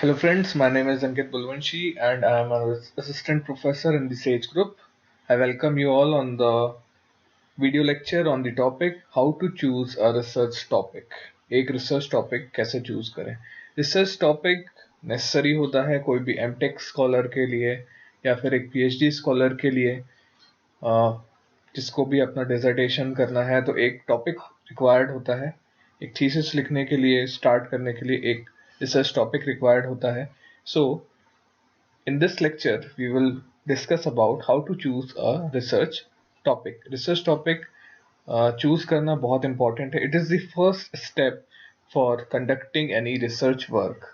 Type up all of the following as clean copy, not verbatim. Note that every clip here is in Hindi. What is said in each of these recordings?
Hello friends, my name is Ankit Bulvanshi and I am an assistant professor in the SAGE group. I welcome you all on the video lecture on the topic how to choose a research topic. एक research topic कैसे choose करें. Research topic necessary होता है कोई भी MTech scholar के लिए या फिर एक PhD scholar के लिए जिसको भी अपना dissertation करना है तो एक topic required होता है. एक thesis लिखने के लिए start करने के लिए एक research topic required होता है. So in this lecture, we will discuss about how to choose a research topic. Research topic choose करना बहुत important है. It is the first step for conducting any research work.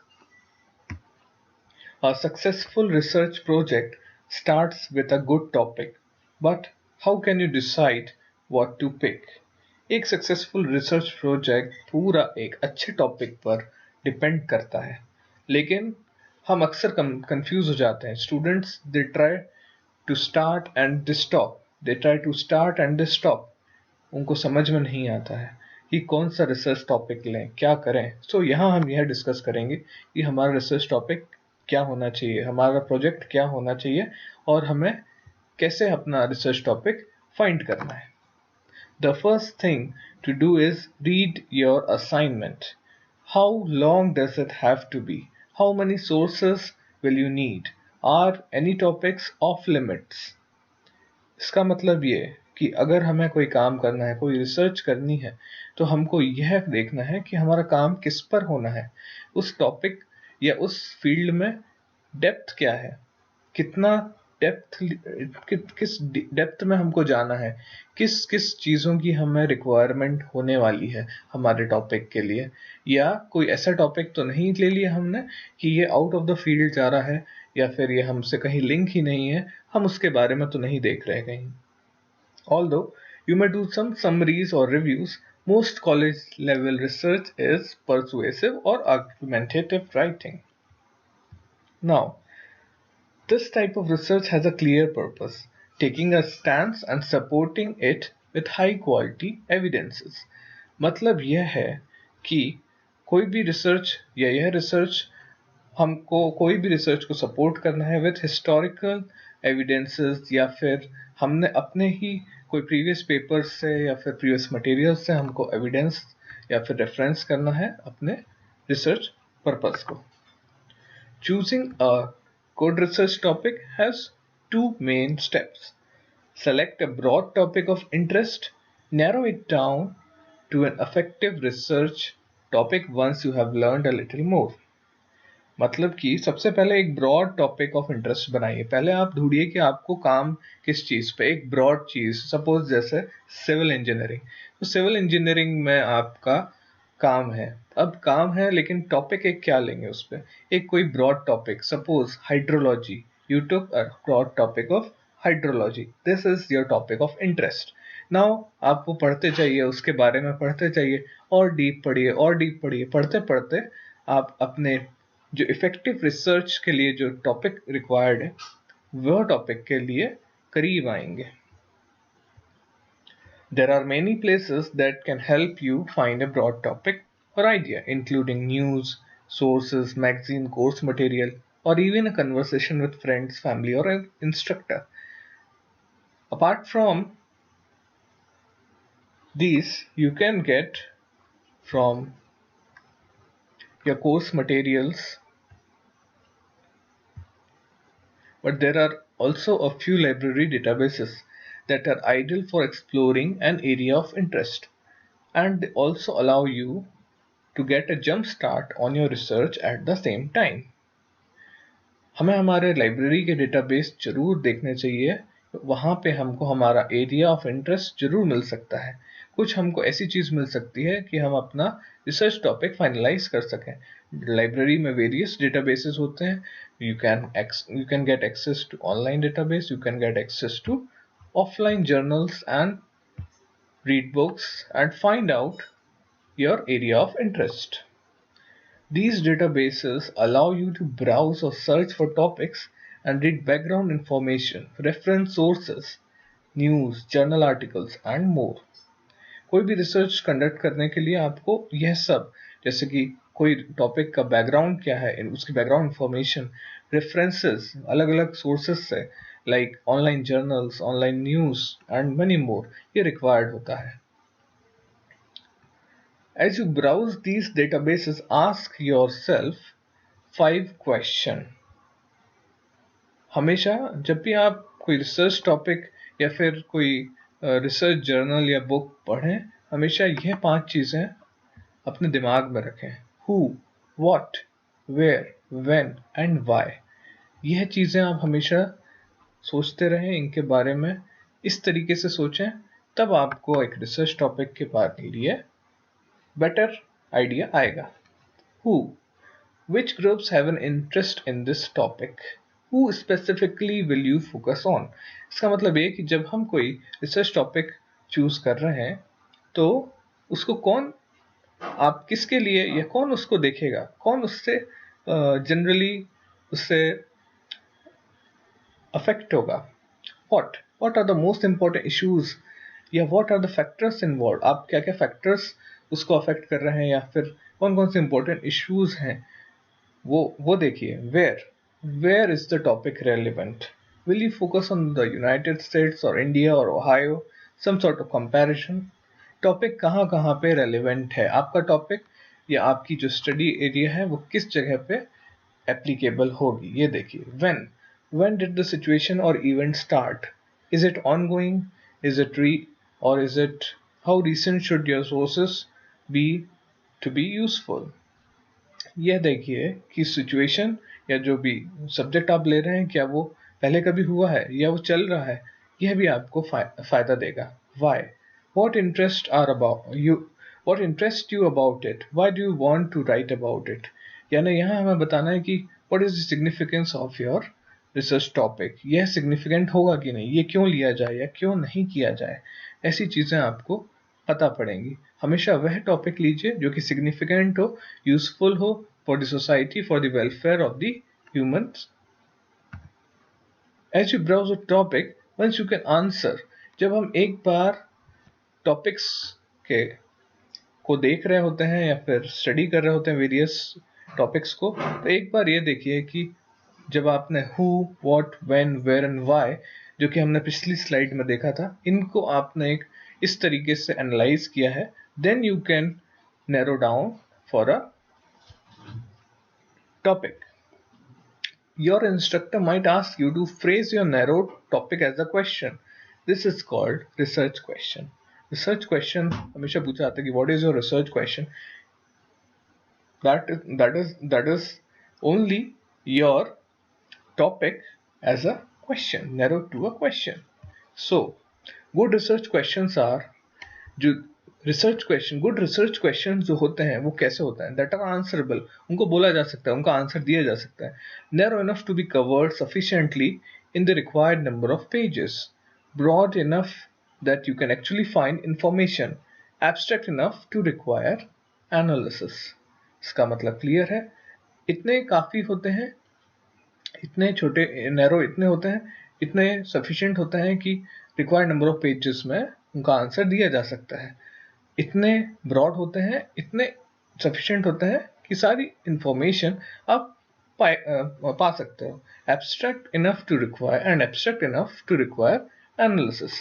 A successful research project starts with a good topic, but how can you decide what to pick? एक सक्सेसफुल रिसर्च प्रोजेक्ट पूरा एक अच्छे टॉपिक पर डिपेंड करता है, लेकिन हम अक्सर कंफ्यूज हो जाते हैं. Students they try to start and they stop, उनको समझ में नहीं आता है कि कौन सा रिसर्च टॉपिक लें, क्या करें. सो यहाँ हम यह डिस्कस करेंगे कि हमारा रिसर्च टॉपिक क्या होना चाहिए, हमारा प्रोजेक्ट क्या होना चाहिए और हमें कैसे अपना रिसर्च टॉपिक फाइंड करना है. The first thing to do is read your assignment. How long does it have to be? How many sources will you need? Are any topics off limits? इसका मतलब ये कि अगर हमें कोई काम करना है, कोई रिसर्च करनी है, तो हमको यह देखना है कि हमारा काम किस पर होना है, उस टॉपिक या उस फील्ड में डेप्थ क्या है, कितना डेप्थ, किस डेप्थ में हमको जाना है, किस किस चीज़ों की हमें रिक्वायरमेंट होने वाली है हमारे टॉपिक के लिए. या कोई ऐसा टॉपिक तो नहीं ले लिया हमने कि ये आउट ऑफ द फील्ड जा रहा है या फिर ये हमसे कहीं लिंक ही नहीं है, हम उसके बारे में तो नहीं देख रहे कहीं. Although you may do some summaries or reviews, most college level research is persuasive or argumentative writing. Now, this type of research has a clear purpose, taking a stance and supporting it with high quality evidences. मतलब यह है कि कोई भी रिसर्च या यह रिसर्च हमको कोई भी रिसर्च को सपोर्ट करना है विथ हिस्टोरिकल एविडेंसेस, या फिर हमने अपने ही कोई प्रीवियस पेपर से या फिर प्रीवियस मटेरियल से हमको एविडेंस या फिर रेफरेंस करना है अपने रिसर्च पर्पस को. Choosing a good research topic has two main steps. Select a broad topic of interest, narrow it down to an effective research topic once you have learned a little more. मतलब कि सबसे पहले एक ब्रॉड टॉपिक ऑफ इंटरेस्ट बनाइए. पहले आप ढूंढिए कि आपको काम किस चीज़ पे, एक ब्रॉड चीज़, सपोज जैसे सिविल इंजीनियरिंग. तो सिविल इंजीनियरिंग में आपका काम है, अब काम है लेकिन टॉपिक एक क्या लेंगे उस पर, एक कोई broad topic, suppose hydrology. You took a broad topic of hydrology, this is your topic of interest. Now आप वो पढ़ते जाइए, उसके बारे में पढ़ते जाइए और डीप पढ़िए और डीप पढ़िए. पढ़ते पढ़ते आप अपने जो इफेक्टिव रिसर्च के लिए जो टॉपिक रिक्वायर्ड है वह टॉपिक के लिए करीब आएंगे. There are many places that can help you find a broad topic or idea, including news, sources, magazine, course material, or even a conversation with friends, family, or an instructor. Apart from these, you can get from your course materials, but there are also a few library databases that are ideal for exploring an area of interest, and they also allow you to get a jump start on your research at the same time. हमें हमारे लाइब्रेरी के डेटाबेस जरूर देखने चाहिए, वहाँ पे हमको हमारा एरिया ऑफ इंटरेस्ट जरूर मिल सकता है. कुछ हमको ऐसी चीज़ मिल सकती है कि हम अपना रिसर्च टॉपिक फाइनलाइज कर सकें. लाइब्रेरी में वेरियस डेटाबेसेस होते हैं. You can get access to online database, you can get access to offline journals and read books and find out your area of interest. These databases allow you to browse or search for topics and read background information, reference sources, news, journal articles and more. कोई भी रिसर्च कंडक्ट करने के लिए आपको यह सब, जैसे कि कोई टॉपिक का बैकग्राउंड क्या है, उसकी बैकग्राउंड इंफॉर्मेशन, रेफरेंसेस अलग अलग सोर्सेस से, like online journals, online news and money मोर, ये रिक्वायर्ड होता है. As you browse these databases, ask yourself 5 questions. हमेशा जब भी आप कोई रिसर्च टॉपिक या फिर कोई रिसर्च जर्नल या बुक पढ़ें, हमेशा यह 5 चीज़ें अपने दिमाग में रखें. Who, what, where, when and why. यह चीज़ें आप हमेशा सोचते रहें इनके बारे में. इस तरीके से सोचें, तब आपको एक रिसर्च टॉपिक के बारे लिए बेटर आइडिया आएगा. Who, which groups have an interest in this topic? Who specifically will you focus on? इसका मतलब ये कि जब हम कोई रिसर्च टॉपिक चूज कर रहे हैं तो उसको कौन, आप किसके लिए या कौन उसको देखेगा, कौन उससे जनरली उससे अफेक्ट होगा. what are the most important issues या what are the factors involved, आप क्या क्या फैक्टर्स उसको अफेक्ट कर रहे हैं या फिर कौन कौन से इंपॉर्टेंट इश्यूज हैं वो देखिए. where is the topic relevant? Will you focus on the United States or India or Ohio? Some sort of comparison. Topic कहाँ कहाँ पे रेलिवेंट है, आपका टॉपिक या आपकी जो स्टडी एरिया है वो किस जगह पे एप्लीकेबल होगी, ये देखिए. when did the situation or event start? Is it ongoing? Is it or is it, how recent should your sources be to be useful? यह देखिए कि सिचुएशन या जो भी सब्जेक्ट आप ले रहे हैं क्या वो पहले कभी हुआ है या वो चल रहा है, यह भी आपको फायदा देगा. Why? What interests you about it? Why do you want to write about it? यानी यहाँ हमें बताना है कि what is the significance of your research topic? यह significant होगा कि नहीं, ये क्यों लिया जाए या क्यों नहीं किया जाए, ऐसी चीजें आपको पता पड़ेंगी. हमेशा वह टॉपिक लीजिए जो कि सिग्निफिकेंट हो, यूजफुल हो for the society, for the welfare of the humans. As you browse a topic, once you can answer, जब हम एक बार टॉपिक्स के को देख रहे होते हैं या फिर स्टडी कर रहे होते हैं वेरियस टॉपिक्स को, तो एक बार ये देखिए कि जब आपने who, what, when, where and why, जो कि हमने पिछली स्लाइड में देखा था, इनको आपने एक इस तरीके से एनालाइज किया है, then you can narrow down for a topic. Your instructor might ask you to phrase your narrowed topic as a question. This is called research question. Research question हमेशा पूछा जाता है कि what is your research question? That is only your topic as a question, narrowed to a question. So, good research questions are, जो गुड रिसर्च क्वेश्चन जो होते हैं वो कैसे होते हैं, दैट आर आंसरेबल, उनको बोला जा सकता है, उनका आंसर दिया जा सकता है. Narrow enough to be covered sufficiently in the required number of pages, broad enough that you can actually find information, abstract enough to require analysis. इसका मतलब क्लियर है, इतने काफी होते हैं, इतने छोटे नैरो इतने होते हैं, इतने सफिशिएंट होते हैं कि रिक्वायर्ड नंबर ऑफ पेजेस में उनका आंसर दिया जा सकता है. इतने ब्रॉड होते हैं, इतने सफिशिएंट होते हैं कि सारी इंफॉर्मेशन आप पा सकते हो. Abstract enough to require and abstract enough to require analysis.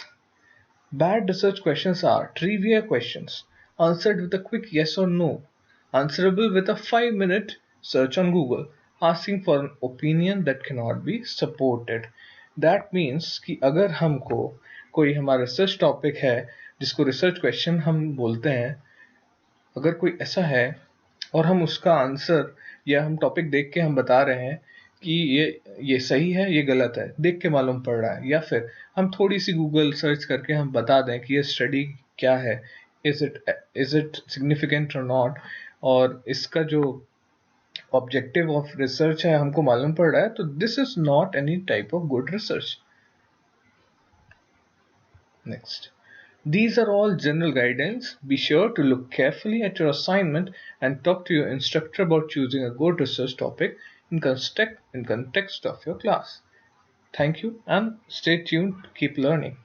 Bad research questions are trivia questions answered with a quick yes or no, answerable with a 5-minute search on Google, asking for an opinion that cannot be supported. That means कि अगर हमको कोई हमारा रिसर्च टॉपिक है जिसको रिसर्च क्वेश्चन हम बोलते हैं, अगर कोई ऐसा है और हम उसका आंसर या हम टॉपिक देख के हम बता रहे हैं कि ये सही है, ये गलत है, देख के मालूम पड़ रहा है, या फिर हम थोड़ी सी गूगल सर्च करके हम बता दें कि ये स्टडी क्या है, इज इट सिग्निफिकेंट और नॉट, और इसका जो ऑब्जेक्टिव ऑफ रिसर्च है हमको मालूम पड़ रहा है, तो this is not any type of good research. Next. These are all general guidelines. Be sure to look carefully at your assignment and talk to your instructor about choosing a good research topic in context of your class. Thank you and stay tuned. Keep learning.